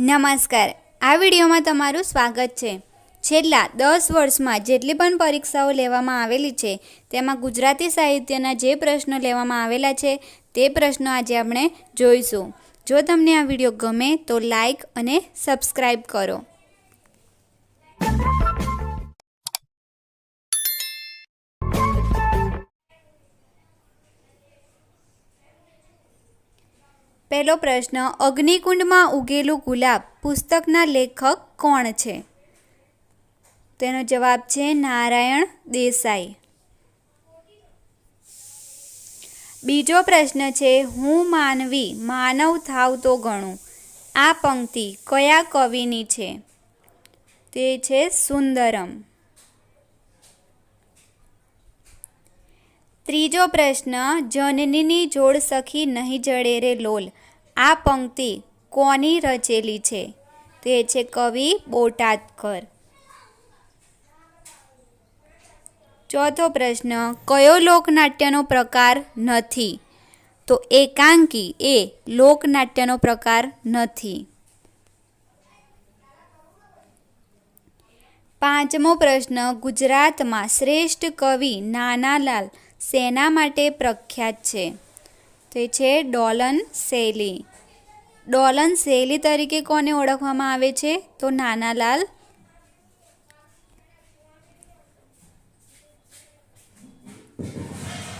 નમસ્કાર. આ વિડીયોમાં તમારું સ્વાગત છે. છેલ્લા 10 વર્ષમાં જેટલી પણ પરીક્ષાઓ લેવામાં આવેલી છે તેમાં ગુજરાતી સાહિત્યના જે પ્રશ્નો લેવામાં આવેલા છે તે પ્રશ્નો આજે આપણે જોઈશું. જો તમને આ વિડીયો ગમે તો લાઈક અને સબસ્ક્રાઈબ કરો. પહેલો પ્રશ્ન, અગ્નિકુંડમાં ઉગેલું ગુલાબ પુસ્તકના લેખક કોણ છે? તેનો જવાબ છે નારાયણ દેસાઈ. બીજો પ્રશ્ન છે, હું માનવી માનવ થાવ તો ગણું. આ પંક્તિ કયા કવિની છે? તે છે સુંદરમ. ત્રીજો પ્રશ્ન, જનનીની જોડ સખી નહીં જડે રે લોલ. આ પંક્તિ કોની રચેલી છે? તે છે કવિ બોટાદકર. ચોથો પ્રશ્ન, કયો લોકનાટ્યનો પ્રકાર નથી? તો એકાંકી એ લોકનાટ્યનો પ્રકાર નથી. પાંચમો પ્રશ્ન, ગુજરાતમાં શ્રેષ્ઠ કવિ નાનાલાલ શેના માટે પ્રખ્યાત છે? તે છે ડોલન શૈલી. ડોલન શૈલી તરીકે કોને ઓળખવામાં આવે છે? તો નાનાલાલ.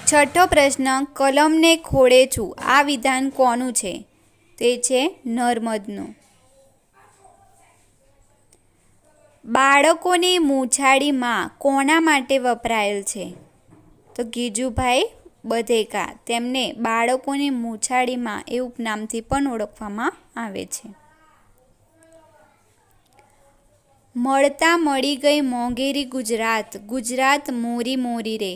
છઠ્ઠો પ્રશ્ન, કલમને ખોળે છું. આ વિધાન કોનું છે? તે છે નર્મદનું. બાળકોની મૂછાળીમાં કોના માટે વપરાયેલ છે? તો ગીજુભાઈ બધેકા. તેમને બાળકોની મૂછાળીમાં એ ઉપનામથી પણ ઓળખવામાં આવે છે. મળતા મળી ગઈ મોંઘેરી ગુજરાત, ગુજરાત મોરી મોરી રે.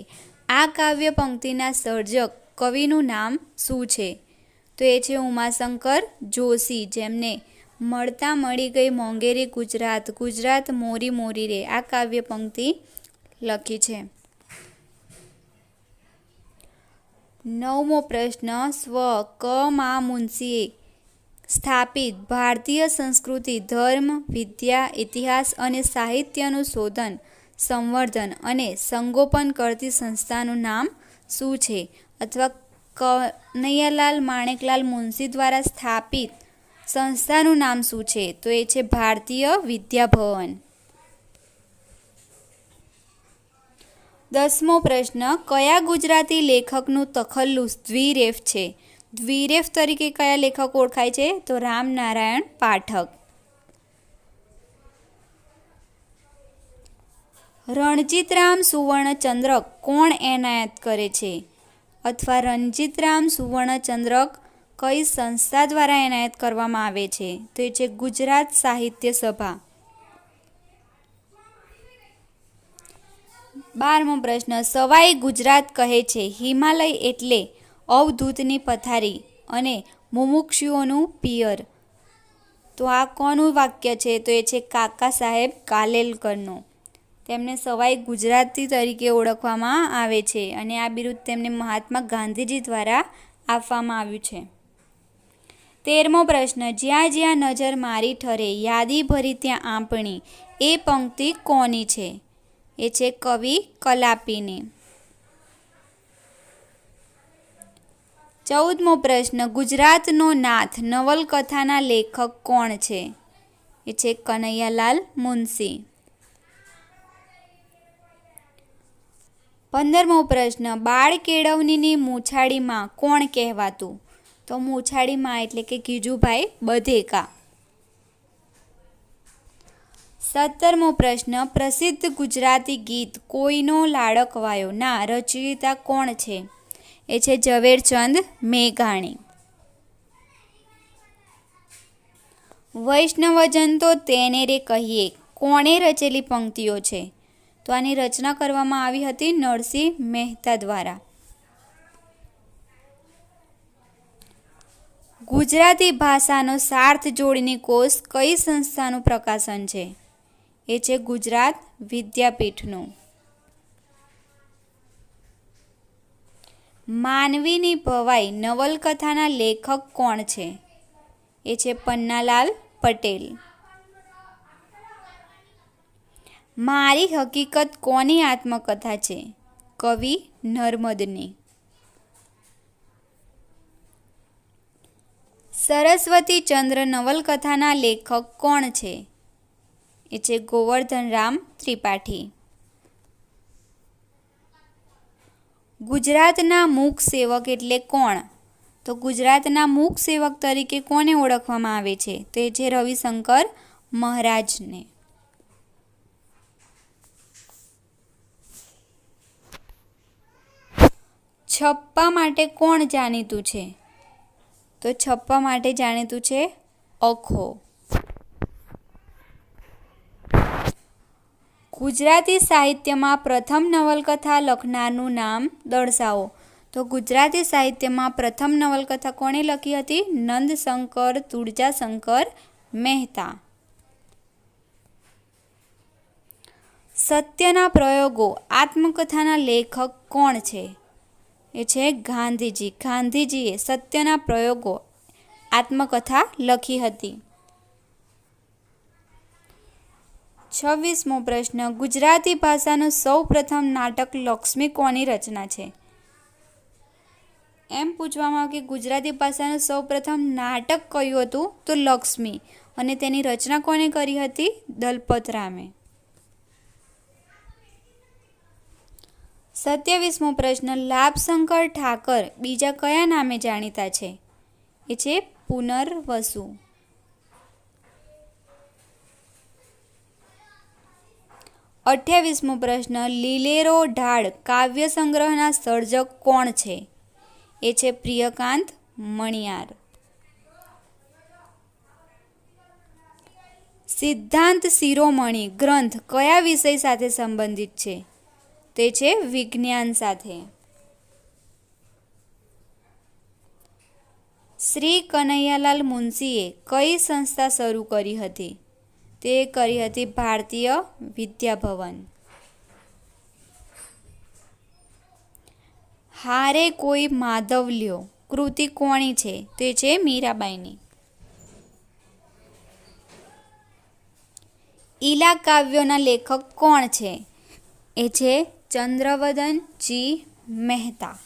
આ કાવ્ય પંક્તિના સર્જક કવિનું નામ શું છે? તો એ છે ઉમાશંકર જોશી, જેમને મળતા મળી ગઈ મોંઘેરી ગુજરાત, ગુજરાત મોરી મોરી રે આ કાવ્ય પંક્તિ લખી છે. નવમો પ્રશ્ન, સ્વ ક મા મુનશીએ સ્થાપિત ભારતીય સંસ્કૃતિ, ધર્મ, વિદ્યા, ઇતિહાસ અને સાહિત્યનું શોધન, સંવર્ધન અને સંગોપન કરતી સંસ્થાનું નામ શું છે? અથવા કનૈયાલાલ માણેકલાલ મુનશી દ્વારા સ્થાપિત સંસ્થાનું નામ શું છે? તો એ છે ભારતીય વિદ્યાભવન. 10મો પ્રશ્ન, કયા ગુજરાતી લેખકનું તખલ્લુસ દ્વિરેફ છે? દ્વિરેફ તરીકે કયા લેખક ઓળખાય છે? તો રામનારાયણ પાઠક. રણજીતરામ સુવર્ણચંદ્રક કોણ એનાયત કરે છે? અથવા રણજીતરામ સુવર્ણચંદ્રક કઈ સંસ્થા દ્વારા એનાયત કરવામાં આવે છે? તો એ છે ગુજરાત સાહિત્ય સભા. 12મો પ્રશ્ન, સવાઈ ગુજરાત કહે છે હિમાલય એટલે અવધૂતની પથારી અને મુમુક્ષુઓનું પિયર. તો આ કોનું વાક્ય છે? તો એ છે કાકા સાહેબ કાલેલકરનું. તેમને સવાઈ ગુજરાતી તરીકે ઓળખવામાં આવે છે અને આ બિરુદ તેમને મહાત્મા ગાંધીજી દ્વારા આપવામાં આવ્યું છે. 13મો પ્રશ્ન, જ્યાં જ્યાં નજર મારી ઠરે યાદી ભરી ત્યાં આંપણી. એ પંક્તિ કોની છે? એ છે કવિ કલાપીની. 14મો પ્રશ્ન, ગુજરાતનો નાથ નવલકથાના લેખક કોણ છે? એ છે કનૈયાલાલ મુનશી. 15મો પ્રશ્ન, બાળ કેળવણીની મૂછાળીમાં કોણ કહેવાતું? તો મૂછાળીમાં એટલે કે ગીજુભાઈ બધેકા. 17મો પ્રશ્ન, પ્રસિદ્ધ ગુજરાતી ગીત કોઈનો લાડકવાયો ના રચયિતા કોણ છે? એ છે ઝવેરચંદ મેઘાણી. વૈષ્ણવજન તો તેને રે કહીએ કોણે રચેલી પંક્તિઓ છે? તો આની રચના કરવામાં આવી હતી નરસિંહ મહેતા દ્વારા. ગુજરાતી ભાષાનો સાર્થ જોડણી કોષ કઈ સંસ્થાનું પ્રકાશન છે? એ છે ગુજરાત વિદ્યાપીઠનું. માનવીની ભવાઈ નવલકથાના લેખક કોણ છે? એ છે પન્નાલાલ પટેલ. મારી હકીકત કોની આત્મકથા છે? કવિ નર્મદની. સરસ્વતી ચંદ્ર નવલકથાના લેખક કોણ છે? એ છે ગોવર્ધનરામ ત્રિપાઠી. ગુજરાતના મૂક સેવક એટલે કોણ? તો ગુજરાતના મૂક સેવક તરીકે કોને ઓળખવામાં આવે છે? તો એ છે રવિશંકર મહારાજને. છપ્પા માટે કોણ જાણીતું છે? તો છપ્પા માટે જાણીતું છે અખો. ગુજરાતી સાહિત્યમાં પ્રથમ નવલકથા લખનારનું નામ દર્શાવો. તો ગુજરાતી સાહિત્યમાં પ્રથમ નવલકથા કોણે લખી હતી? નંદશંકર તુળજાશંકર મહેતા. સત્યના પ્રયોગો આત્મકથાના લેખક કોણ છે? એ છે ગાંધીજી. ગાંધીજીએ સત્યના પ્રયોગો આત્મકથા લખી હતી. 26મો પ્રશ્ન. ગુજરાતી ભાષાનું સૌ પ્રથમ નાટક લક્ષ્મી કોની રચના છે? એમ પૂછવામાં આવે કે ગુજરાતી ભાષાનું સૌ પ્રથમ નાટક કયું હતું? તો લક્ષ્મી. અને તેની રચના કોણે કરી હતી? દલપતરામે. 27મો પ્રશ્ન. લાભશંકર ઠાકર બીજા કયા નામે જાણીતા છે? એ છે પુનર્વસુ. 28મો પ્રશ્ન. લીલેરો ઢાળ કાવ્ય સંગ્રહના સર્જક કોણ છે? એ છે પ્રિયકાંત મણિયાર. સિદ્ધાંત શિરોમણી ગ્રંથ કયા વિષય સાથે સંબંધિત છે? તે છે વિજ્ઞાન સાથે. શ્રી કનૈયાલાલ મુનશીએ કઈ સંસ્થા શરૂ કરી હતી? તે કરી હતી ભારતીય વિદ્યાભવન. હારે કોઈ માધવલ્યો કૃતિ કોની છે? તે છે મીરાબાઈની. ઈલા કાવ્યોના લેખક કોણ છે? એ છે ચંદ્રવદનજી મહેતા.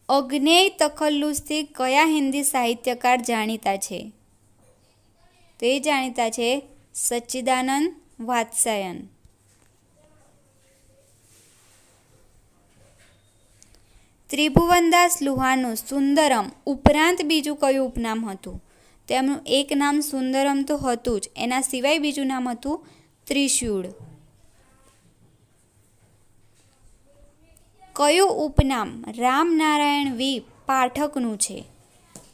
અજ્ઞેય તખલ્લુસથી કયા હિન્દી સાહિત્યકાર જાણીતા છે? તે જાણીતા છે સચ્ચિદાનંદ વાત્સ્યાયન. ત્રિભુવનદાસ લુહારનું સુંદરમ ઉપરાંત બીજું કયું ઉપનામ હતું? તેમનું એક નામ સુંદરમ તો હતું જ, એના સિવાય બીજું નામ હતું ત્રિશૂળ. કયું ઉપનામ રામનારાયણ વી પાઠકનું છે?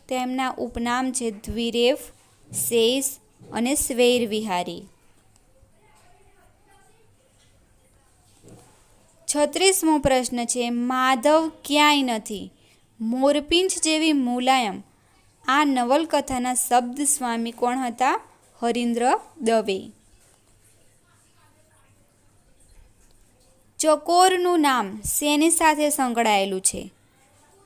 તેમના ઉપનામ છે દ્વિરેફ, શેષ અને સ્વૈર વિહારી. 36મો પ્રશ્ન છે. માધવ ક્યાંય નથી મોરપીંછ જેવી મુલાયમ આ નવલકથાના શબ્દ સ્વામી કોણ હતા? હરીન્દ્ર દવે. ચકોરનું નામ શેની સાથે સંકળાયેલું છે?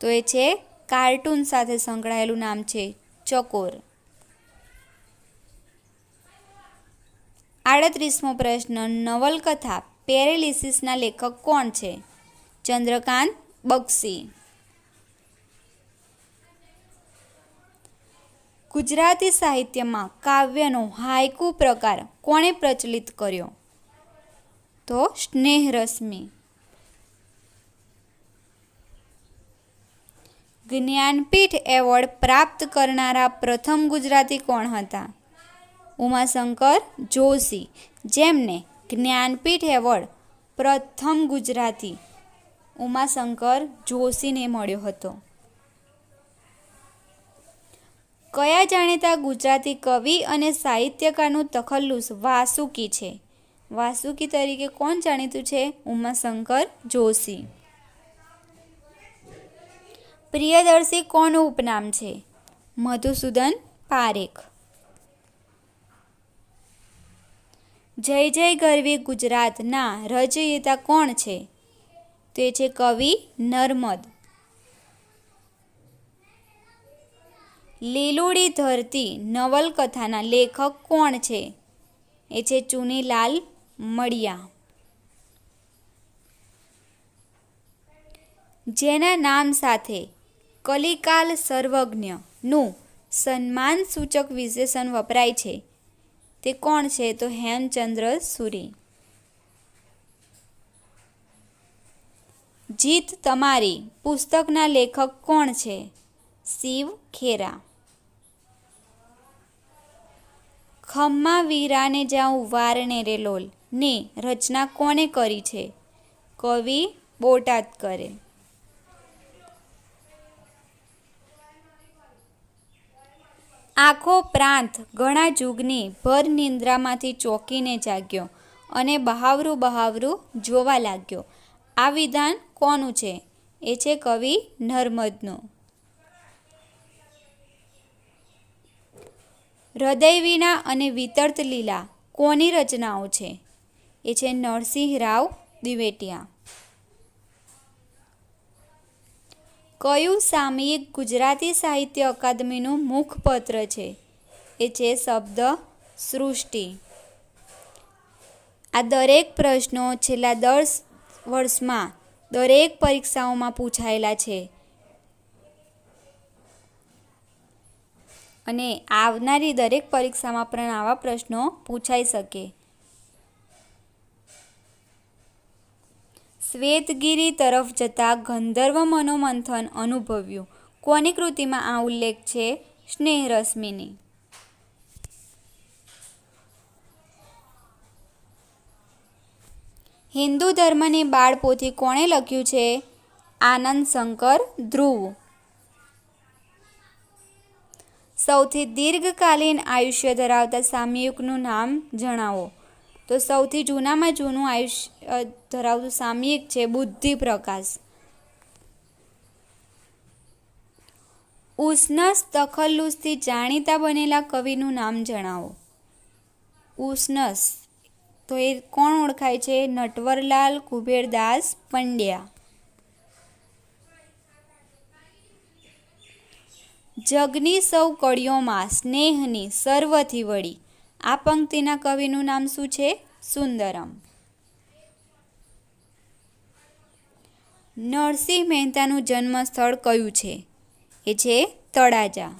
તો એ છે કાર્ટૂન સાથે સંકળાયેલું નામ છે ચકોર. 38મો પ્રશ્ન. નવલકથા પેરેલિસિસના લેખક કોણ છે? ચંદ્રકાંત બક્ષી. ગુજરાતી સાહિત્યમાં કાવ્યનો હાયકુ પ્રકાર કોણે પ્રચલિત કર્યો? તો સ્નેહરશ્મિ. જ્ઞાનપીઠ એવોર્ડ પ્રાપ્ત કરનારા પ્રથમ ગુજરાતી કોણ હતા? ઉમાશંકર જોશી, જેમને જ્ઞાનપીઠ એવોર્ડ પ્રથમ ગુજરાતી ઉમાશંકર જોશીને મળ્યો હતો. કયા જાણીતા ગુજરાતી કવિ અને સાહિત્યકારનું તખલ્લુસ વાસુકી છે? વાસુકી તરીકે કોણ જાણીતું છે? ઉમાશંકર જોશી. પ્રિયદર્શી કોનું ઉપનામ છે? મધુસૂદન પારેખ. જય જય ગરવી ગુજરાતના રચયિતા કોણ છે? તે છે કવિ નર્મદ. લીલુડી ધરતી નવલકથાના લેખક કોણ છે? એ છે ચુનીલાલ મળિયા. જેના નામ સાથે કલિકાલ સર્વજ્ઞનું સન્માનસૂચક વિશેષણ વપરાય છે તે કોણ છે? તો હેમચંદ્ર સુરી. જીત તમારી પુસ્તકના લેખક કોણ છે? શિવ ખેરા. ખમ્મા વીરાને જાઉં વારને રે લોલ ની રચના કોણે કરી છે? કવિ બોટાદકરે. આખો પ્રાંત ઘણા જુગની ભર નિંદ્રામાંથી ચોંકીને જાગ્યો અને બહાવરું બહાવરું જોવા લાગ્યો. આ વિધાન કોનું છે? એ છે કવિ નર્મદનું. હૃદયવીણા અને વિતર્ત લીલા કોની રચનાઓ છે? એ છે નરસિંહ રાવ દિવેટિયા. કયું સામયિક ગુજરાતી સાહિત્ય અકાદમીનું મુખપત્ર છે? એ છે શબ્દ સૃષ્ટિ. આ દરેક પ્રશ્નો છેલ્લા 10 વર્ષમાં દરેક પરીક્ષાઓમાં પૂછાયેલા છે અને આવનારી દરેક પરીક્ષામાં પણ આવા પ્રશ્નો પૂછાઈ શકે. શ્વેતગીરી તરફ જતા ગંધર્વ મનોમંથન અનુભવ્યું કોની કૃતિમાં આ ઉલ્લેખ છે? સ્નેહરશ્મિની. હિન્દુ ધર્મની બાળપોથી કોણે લખ્યું છે? આનંદ શંકર ધ્રુવ. સૌથી દીર્ઘકાલીન આયુષ્ય ધરાવતા સામયિકનું નામ જણાવો. તો સૌથી જૂનામાં જૂનું આયુષ્ય ધરાવતું સામયિક છે બુદ્ધિપ્રકાશ. ઉષ્ણસ તખલ્લુસથી જાણીતા બનેલા કવિનું નામ જણાવો. ઉષ્ણસ તો એ કોણ ઓળખાય છે? નટવરલાલ કુબેરદાસ પંડ્યા. જગની સૌ કળીઓમાં સ્નેહની સર્વથી વળી. આ પંક્તિના કવિનું નામ શું છે? સુંદરમ. નરસિંહ મહેતાનું જન્મ સ્થળ કયું છે? એ છે તળાજા.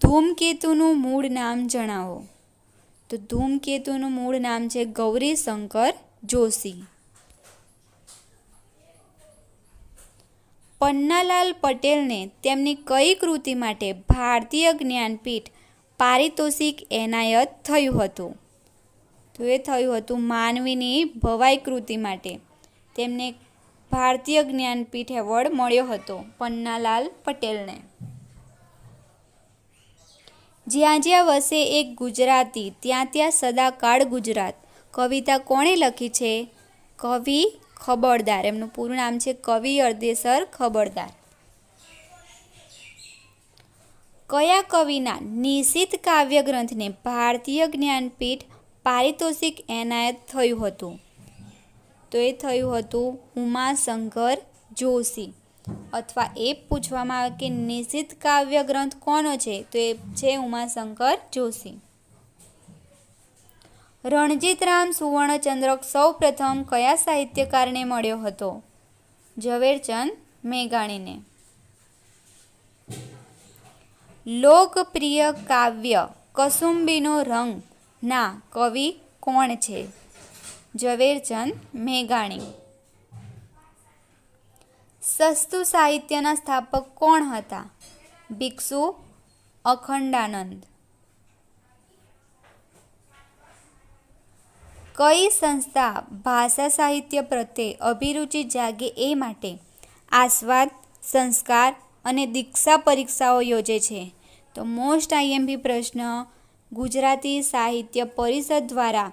ધૂમકેતુનું મૂળ નામ જણાવો. તો ધૂમકેતુનું મૂળ નામ છે ગૌરીશંકર જોશી. પન્નાલાલ પટેલને તેમની કઈ કૃતિ માટે ભારતીય જ્ઞાનપીઠ પારિતોષિક એનાયત થયું હતું? તો એ થયું હતું માનવીની ભવાઈ કૃતિ માટે તેમને ભારતીય જ્ઞાનપીઠ એવોર્ડ મળ્યો હતો પન્નાલાલ પટેલને. જ્યાં જ્યાં વસે એક ગુજરાતી ત્યાં ત્યાં સદાકાળ ગુજરાત કવિતા કોણે લખી છે? કવિ ખબરદાર. એમનું પૂરું નામ છે કવિ અર્દેસર ખબરદાર. કયા કવિના નિશિત કાવ્ય ગ્રંથને ભારતીય જ્ઞાનપીઠ પારિતોષિક એનાયત થયું હતું? તો એ થયું હતું ઉમાશંકર જોશી. અથવા એ પૂછવામાં આવે કે નિશિત કાવ્ય ગ્રંથ કોનો છે? તો એ છે ઉમાશંકર જોશી. રણજીતરામ સુવર્ણચંદ્રક સૌ પ્રથમ કયા સાહિત્યકારને મળ્યો હતો? ઝવેરચંદ મેઘાણીને. લોકપ્રિય કાવ્ય કસુંબીનો રંગ ના કવિ કોણ છે? ઝવેરચંદ મેઘાણી. સસ્તુ સાહિત્યના સ્થાપક કોણ હતા? ભિક્ષુ અખંડાનંદ. કઈ સંસ્થા ભાષા સાહિત્ય પ્રત્યે અભિરુચિ જાગે એ માટે આસ્વાદ, સંસ્કાર અને દીક્ષા પરીક્ષાઓ યોજે છે? તો મોસ્ટ આઈએમપી પ્રશ્ન, ગુજરાતી સાહિત્ય પરિષદ દ્વારા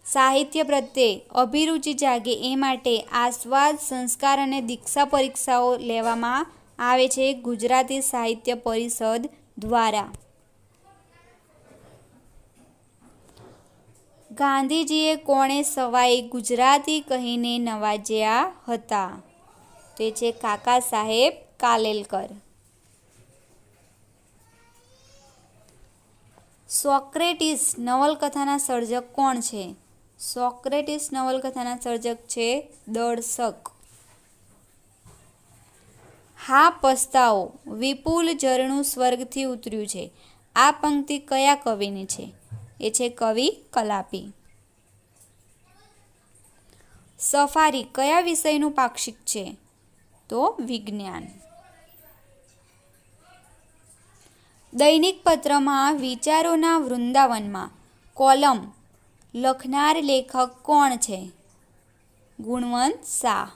સાહિત્ય પ્રત્યે અભિરુચિ જાગે એ માટે આસ્વાદ, સંસ્કાર અને દીક્ષા પરીક્ષાઓ લેવામાં આવે છે ગુજરાતી સાહિત્ય પરિષદ દ્વારા. ગાંધીજીએ કોણે સવાઈ ગુજરાતી કહીને નવાજ્યા હતા? તે છે કાકા સાહેબ કાલેલકર. સોક્રેટિસ નવલકથાના સર્જક કોણ છે? સોક્રેટિસ નવલકથાના સર્જક છે દર્શક. હા પસ્તાઓ, વિપુલ ઝરણું સ્વર્ગથી ઉતર્યું છે. આ પંક્તિ કયા કવિની છે? એ છે કવિ કલાપી. સફારી કયા વિષયનું પાક્ષિક છે? તો વિજ્ઞાન. દૈનિક પત્રમાં વિચારોના વૃંદાવનમાં કોલમ લખનાર લેખક કોણ છે? ગુણવંત શાહ.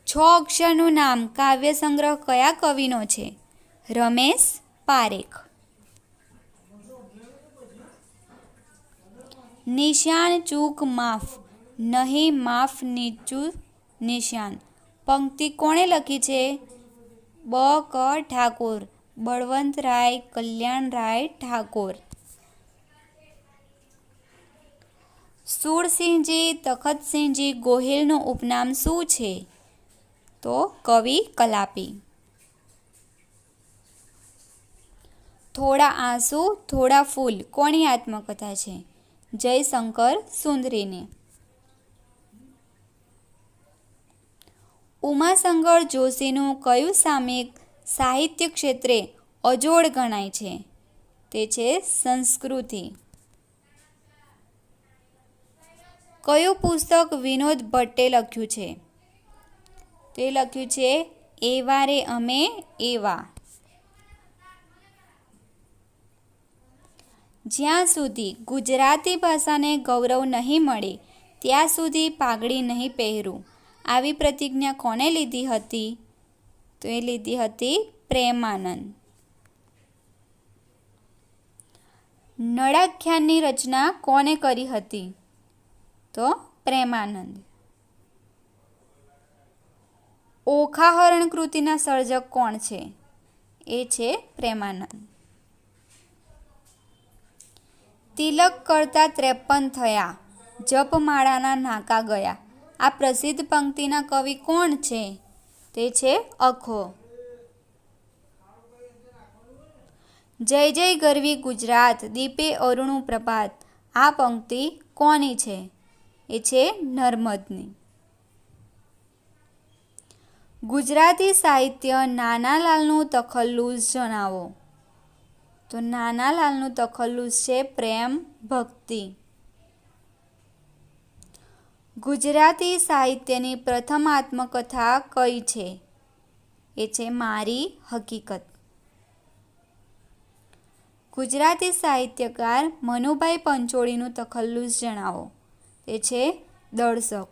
6 અક્ષરનું નામ કાવ્ય સંગ્રહ કયા કવિનો છે? રમેશ પારેખ. નિશાન ચૂક માફ, નહીં માફ નીચું નિશાન. પંક્તિ કોણે લખી છે? બ. ક. ઠાકોર. બળવંતરાય કલ્યાણરાય ઠાકોર. સુરસિંહજી તખતસિંહજી ગોહિલનું ઉપનામ શું છે? તો કવિ કલાપી. થોડા આંસુ થોડા ફૂલ કોની આત્મકથા છે? જયશંકર સુંદરીની. ઉમાશંકર જોશીનું કયું સામયિક સાહિત્ય ક્ષેત્રે અજોડ ગણાય છે? તે છે સંસ્કૃતિ. કયું પુસ્તક વિનોદ ભટ્ટે લખ્યું છે? તે લખ્યું છે એવા રે અમે એવા. જ્યાં સુધી ગુજરાતી ભાષાને ગૌરવ નહીં મળે ત્યાં સુધી પાઘડી નહીં પહેરું. આવી પ્રતિજ્ઞા કોણે લીધી હતી? તો એ લીધી હતી પ્રેમાનંદ. નળાખ્યાનની રચના કોણે કરી હતી? તો પ્રેમાનંદ. ઓખાહરણ કૃતિના સર્જક કોણ છે? એ છે પ્રેમાનંદ. તિલક કરતા 53 થયા, જપમાળાના નાકા ગયા. આ પ્રસિદ્ધ પંક્તિના કવિ કોણ છે? તે છે અખો. જય જય ગરવી ગુજરાત, દીપે અરુણું પ્રભાત. આ પંક્તિ કોની છે? એ છે નર્મદની. ગુજરાતી સાહિત્ય નાનાલાલનું તખલ્લુસ જણાવો. તો નાનાલાલનું તખલ્લુસ છે પ્રેમ ભક્તિ. ગુજરાતી સાહિત્યની પ્રથમ આત્મકથા કઈ છે? એ છે મારી હકીકત. ગુજરાતી સાહિત્યકાર મનુભાઈ પંચોળીનું તખલ્લુસ જણાવો. તે છે દર્શક.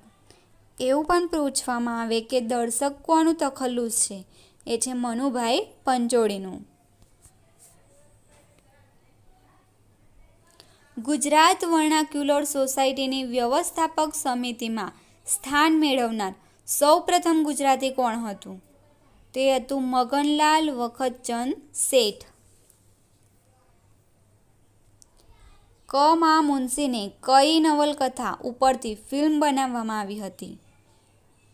એવું પણ પૂછવામાં આવે કે દર્શક કોનું તખલ્લુસ છે? એ છે મનુભાઈ પંચોળીનું. ગુજરાત વર્નાક્યુલર સોસાયટીની વ્યવસ્થાપક સમિતિમાં સ્થાન મેળવનાર સૌપ્રથમ ગુજરાતી કોણ હતું? તે હતું મગનલાલ વખતચંદ શેઠ. ક. મા. મુનશીની કઈ નવલકથા ઉપરથી ફિલ્મ બનાવવામાં આવી હતી?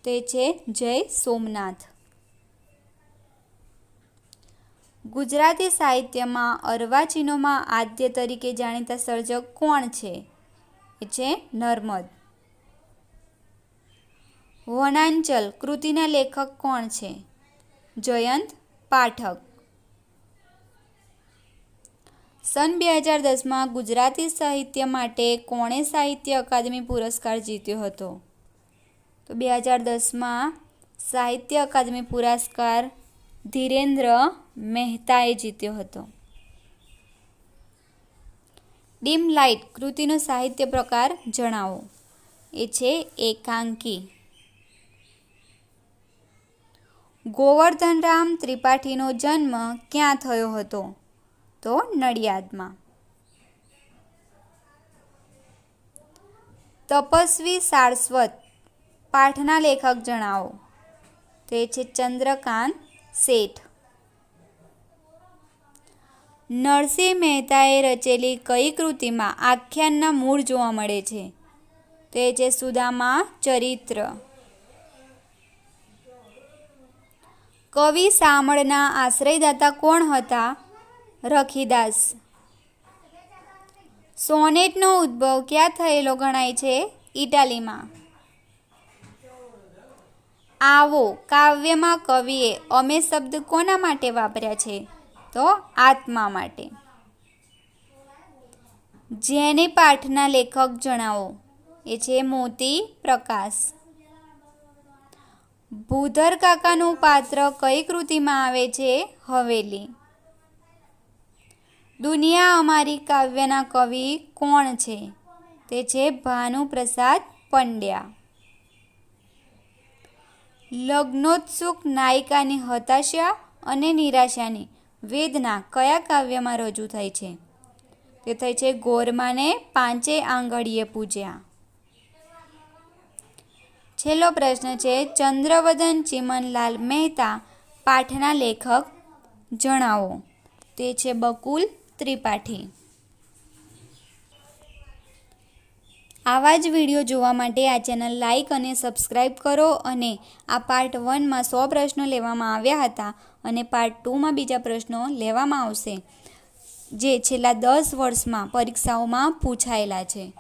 તે છે જય સોમનાથ. ગુજરાતી સાહિત્યમાં અર્વાચીનોમાં આદ્ય તરીકે જાણીતા સર્જક કોણ છે? એ છે નર્મદ. વનાંચલ કૃતિના લેખક કોણ છે? જયંત પાઠક. સન 2010માં ગુજરાતી સાહિત્ય માટે કોણે સાહિત્ય અકાદમી પુરસ્કાર જીત્યો હતો? તો 2010માં સાહિત્ય અકાદમી પુરસ્કાર ધીરેન્દ્ર મહેતાએ જીત્યો હતો. ડીમ લાઇટ કૃતિનો સાહિત્ય પ્રકાર જણાવો. એ છે એકાંકી. ગોવર્ધનરામ ત્રિપાઠીનો જન્મ ક્યાં થયો હતો? તો નડિયાદમાં. તપસ્વી સારસ્વત પાઠના લેખક જણાવો. તે છે ચંદ્રકાંત શેઠ. નરસિંહ મહેતાએ રચેલી કઈ કૃતિમાં આખ્યાનના મૂળ જોવા મળે છે? તે છે સુદામા ચરિત્ર. કવિ શામળના આશ્રયદાતા કોણ હતા? રખીદાસ. સોનેટનો ઉદ્ભવ ક્યાં થયેલો ગણાય છે? ઇટાલીમાં. આવો કાવ્યમાં કવિએ અમે શબ્દ કોના માટે વાપર્યા છે? તો આત્મા માટે. જેને પાઠના લેખક જણાવો. એ છે મોતી પ્રકાશ. ભૂધર કાકાનું પાત્ર કઈ કૃતિમાં આવે છે? હવેલી. દુનિયા અમારી કાવ્યના કવિ કોણ છે? તે છે ભાનુપ્રસાદ પંડ્યા. લગ્નોત્સુક નાયિકાની હતાશા અને નિરાશાની વેદના કયા કાવ્યમાં રજૂ થઈ છે? તે થઈ છે ગોરમાને પાંચે આંગળીએ પૂજ્યા. છેલ્લો પ્રશ્ન છે ચંદ્રવદન ચિમનલાલ મહેતા પાઠના લેખક જણાવો. તે છે બકુલ ત્રિપાઠી. આવા જ વિડીયો જોવા માટે આ ચેનલ લાઈક અને સબસ્ક્રાઈબ કરો. અને આ પાર્ટ 1માં 100 પ્રશ્નો લેવામાં આવ્યા હતા અને પાર્ટ 2માં બીજા પ્રશ્નો લેવામાં આવશે જે છેલ્લા 10 વર્ષમાં પરીક્ષાઓમાં પૂછાયેલા છે.